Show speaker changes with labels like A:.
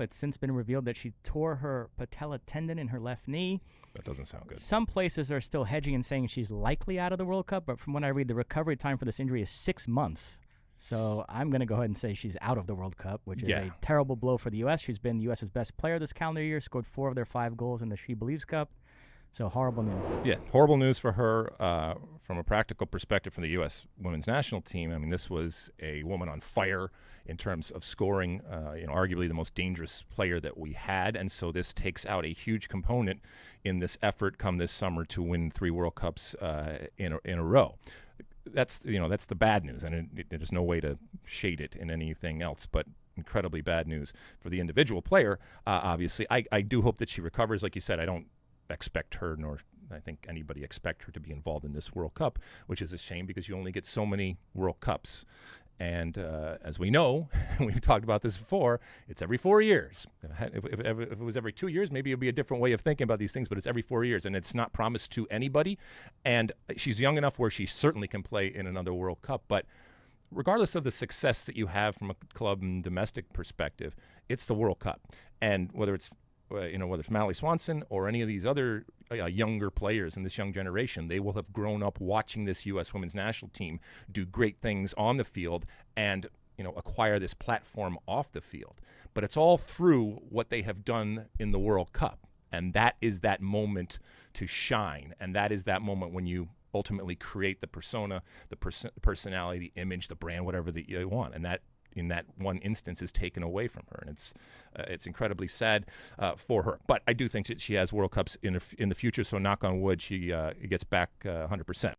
A: It's since been revealed that she tore her patella tendon in her left knee.
B: That doesn't sound good.
A: Some places are still hedging and saying she's likely out of the World Cup, but from what I read, the recovery time for this injury is 6 months. So I'm going to go ahead and say she's out of the World Cup, which is a terrible blow for the U.S. She's been the U.S.'s best player this calendar year, scored 4 of their 5 goals in the She Believes Cup. So horrible news.
B: Yeah, horrible news for her. From a practical perspective from the U.S. women's national team, I mean, this was a woman on fire in terms of scoring, arguably the most dangerous player that we had. And so this takes out a huge component in this effort come this summer to win 3 World Cups in a row. That's the bad news, and there's no way to shade it in anything else, but incredibly bad news for the individual player. Obviously, I do hope that she recovers. Like you said, I don't expect her, nor I think anybody expect her to be involved in this World Cup, which is a shame because you only get so many World Cups. And as we know, we've talked about this before, it's every 4 years. If it was every 2 years, maybe it would be a different way of thinking about these things, but it's every 4 years, and it's not promised to anybody. And she's young enough where she certainly can play in another World Cup. But regardless of the success that you have from a club and domestic perspective, it's the World Cup. And whether it's whether it's Mallory Swanson or any of these other younger players in this young generation, they will have grown up watching this U.S. women's national team do great things on the field and acquire this platform off the field. But it's all through what they have done in the World Cup, and that is that moment to shine, and that is that moment when you ultimately create the persona, the personality, the image, the brand, whatever that you want, and that in that one instance is taken away from her, and it's incredibly sad for her. But I do think that she has World Cups in the future, so knock on wood, she gets back 100%.